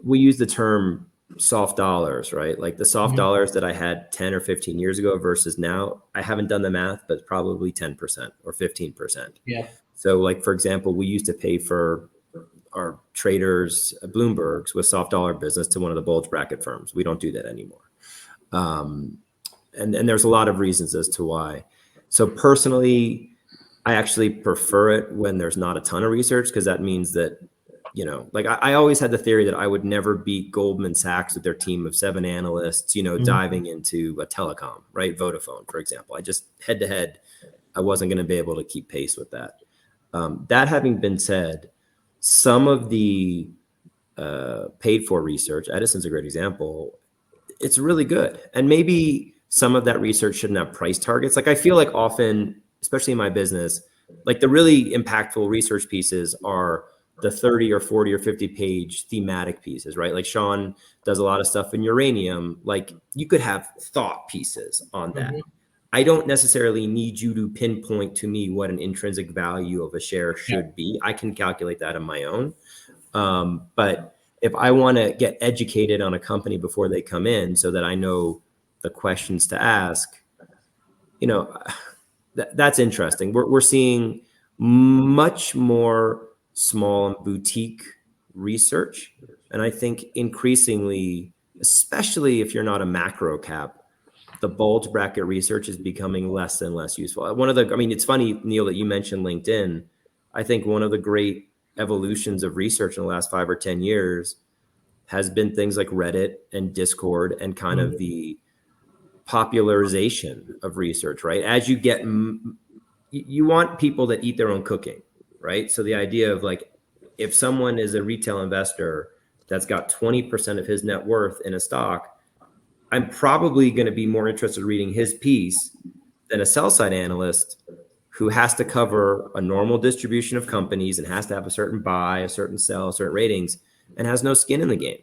We use the term soft dollars, right? Like the soft dollars that I had 10 or 15 years ago versus now, I haven't done the math, but probably 10% or 15%.
Yeah.
So like, for example, we used to pay for our traders, Bloomberg's with soft dollar business to one of the bulge bracket firms. We don't do that anymore. And there's a lot of reasons as to why. So personally, I actually prefer it when there's not a ton of research, because that means that, like I always had the theory that I would never beat Goldman Sachs with their team of 7 analysts, diving into a telecom, right? Vodafone, for example. I just head to head, I wasn't going to be able to keep pace with that. That having been said, some of the paid for research, Edison's a great example, it's really good. And maybe some of that research shouldn't have price targets. Like I feel like often, especially in my business, like the really impactful research pieces are the 30 or 40 or 50 page thematic pieces, right? Like Sean does a lot of stuff in uranium. Like you could have thought pieces on that. I don't necessarily need you to pinpoint to me what an intrinsic value of a share should be. I can calculate that on my own. But if I want to get educated on a company before they come in so that I know the questions to ask, that's interesting. We're seeing much more small and boutique research. And I think increasingly, especially if you're not a macro cap, the bulge bracket research is becoming less and less useful. It's funny, Neil, that you mentioned LinkedIn. I think one of the great evolutions of research in the last 5 or 10 years has been things like Reddit and Discord and kind of the popularization of research, right? As you get, you want people that eat their own cooking, right? So the idea of like, if someone is a retail investor that's got 20% of his net worth in a stock, I'm probably going to be more interested in reading his piece than a sell side analyst who has to cover a normal distribution of companies and has to have a certain buy, a certain sell, certain ratings, and has no skin in the game.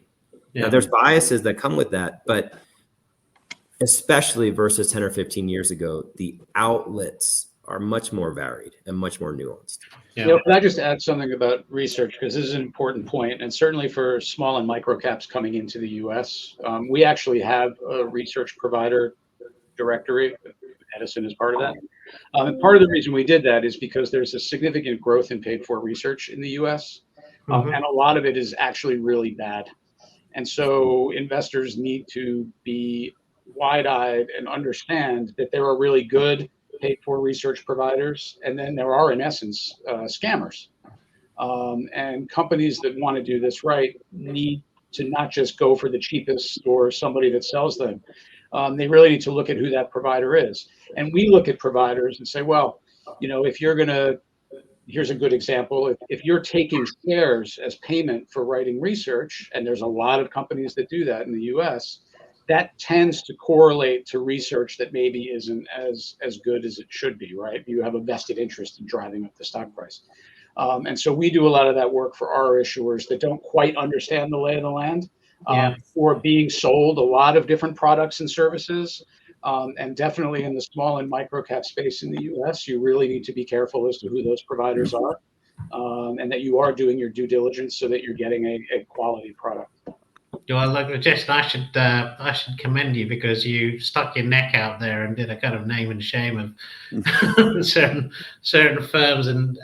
Yeah. Now, there's biases that come with that, but especially versus 10 or 15 years ago, the outlets are much more varied and much more nuanced.
Yeah. Can I just add something about research? Because this is an important point, and certainly for small and micro caps coming into the U.S., we actually have a research provider directory. Edison is part of that. And part of the reason we did that is because there's a significant growth in paid for research in the U.S., and a lot of it is actually really bad. And so investors need to be wide-eyed and understand that there are really good paid for research providers, and then there are, in essence, scammers. And companies that want to do this right need to not just go for the cheapest or somebody that sells them. They really need to look at who that provider is. And we look at providers and say, well, if you're going to, here's a good example. If you're taking shares as payment for writing research, and there's a lot of companies that do that in the US, that tends to correlate to research that maybe isn't as good as it should be, right? You have a vested interest in driving up the stock price. And so we do a lot of that work for our issuers that don't quite understand the lay of the land, for being sold a lot of different products and services. And definitely in the small and micro cap space in the US, you really need to be careful as to who those providers are, and that you are doing your due diligence so that you're getting a quality product.
Well, look, Jason, I should commend you, because you stuck your neck out there and did a kind of name and shame of certain firms, and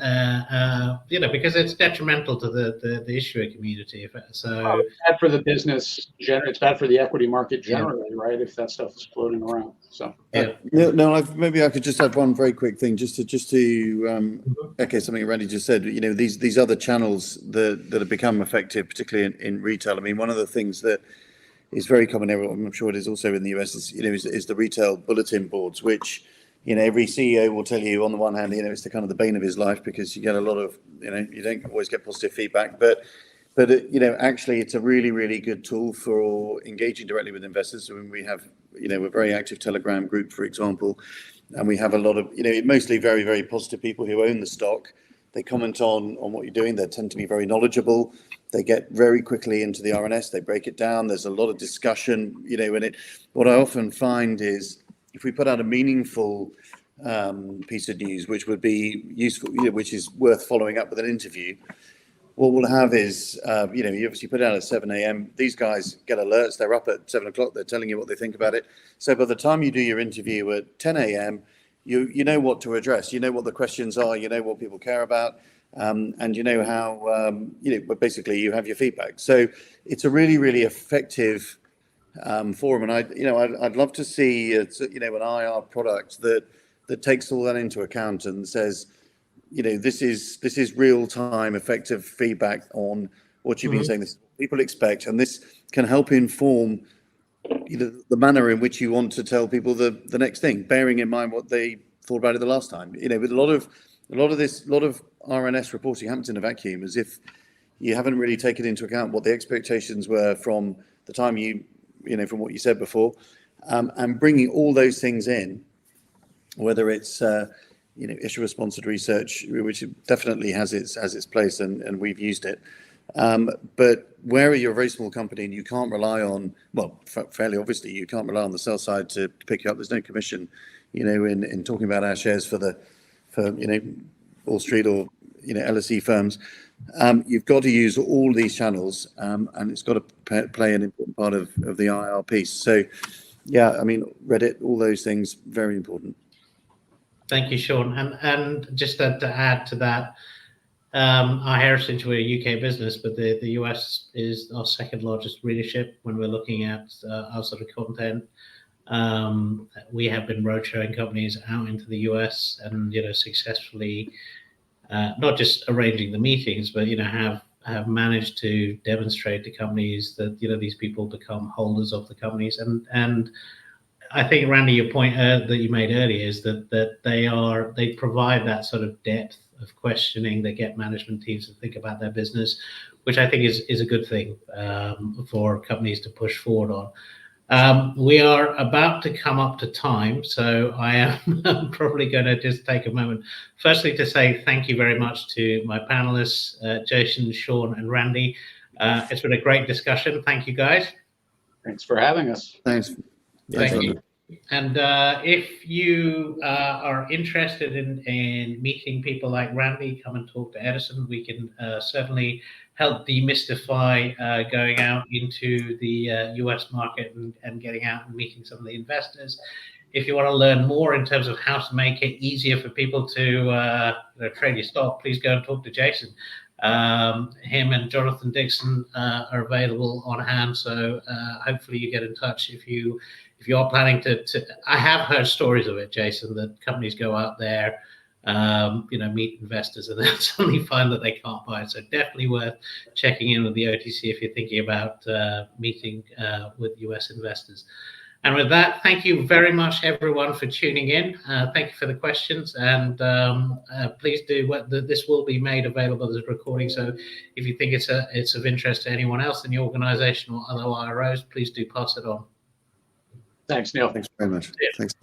because it's detrimental to the issuer community. So
it's bad for the business. It's bad for the equity market generally, right? If that stuff is floating around. So
maybe I could just add one very quick thing, just to echo something Randy just said. These other channels that have become effective, particularly in retail. I mean, one of the things that is very common, I'm sure it is also in the US, is the retail bulletin boards, which every CEO will tell you on the one hand, it's the kind of the bane of his life because you get a lot of, you don't always get positive feedback, but actually it's a really, really good tool for engaging directly with investors. When we have, a very active Telegram group, for example, and we have a lot of, mostly very, very positive people who own the stock. They comment on what you're doing. They tend to be very knowledgeable. They get very quickly into the RNS. They break it down. There's a lot of discussion, what I often find is if we put out a meaningful piece of news, which would be useful, which is worth following up with an interview, what we'll have is, you obviously put it out at 7 a.m. These guys get alerts. They're up at 7 o'clock. They're telling you what they think about it. So by the time you do your interview at 10 a.m., you know what to address. You know what the questions are. You know what people care about. And you know how, but basically you have your feedback. So it's a really, really effective forum. And I'd love to see, an IR product that takes all that into account and says, this is real time effective feedback on what you've been saying. This is what people expect, and this can help inform the manner in which you want to tell people the next thing, bearing in mind what they thought about it the last time. With a lot of RNS reporting happens in a vacuum, as if you haven't really taken into account what the expectations were from the time from what you said before, and bringing all those things in, whether it's issuer sponsored research, which definitely has its place, and we've used it. But where you're a very small company and you can't rely on, fairly obviously you can't rely on the sell side to pick you up. There's no commission, in talking about our shares for Wall Street or LSE firms. You've got to use all these channels, and it's got to play an important part of the IR piece. So, yeah, Reddit, all those things, very important.
Thank you, Sean. And just to add to that, our heritage, we're a UK business, but the US is our second largest readership when we're looking at our sort of content. We have been roadshowing companies out into the US and, successfully not just arranging the meetings, but, have managed to demonstrate to companies that, these people become holders of the companies. And I think, Randy, your point that you made earlier is that they provide that sort of depth of questioning. They get management teams to think about their business, which I think is a good thing for companies to push forward on. We are about to come up to time, so I am probably going to just take a moment, firstly, to say thank you very much to my panelists, Jason, Sean, and Randy. It's been a great discussion. Thank you, guys.
Thanks for having us.
Thanks.
Thank you. And if you are interested in meeting people like Randy, come and talk to Edison. We can certainly help demystify going out into the US market and getting out and meeting some of the investors. If you want to learn more in terms of how to make it easier for people to trade your stock, please go and talk to Jason. Him and Jonathan Dixon are available on hand, so hopefully you get in touch if you are planning to. I have heard stories of it, Jason, that companies go out there, meet investors and then suddenly find that they can't buy it. So definitely worth checking in with the OTC if you're thinking about meeting with US investors. And with that, thank you very much, everyone, for tuning in. Thank you for the questions, and please do. This will be made available as a recording. So if you think it's of interest to anyone else in your organisation or other IROs, please do pass it on.
Thanks, Neil.
Thanks very much. Thanks.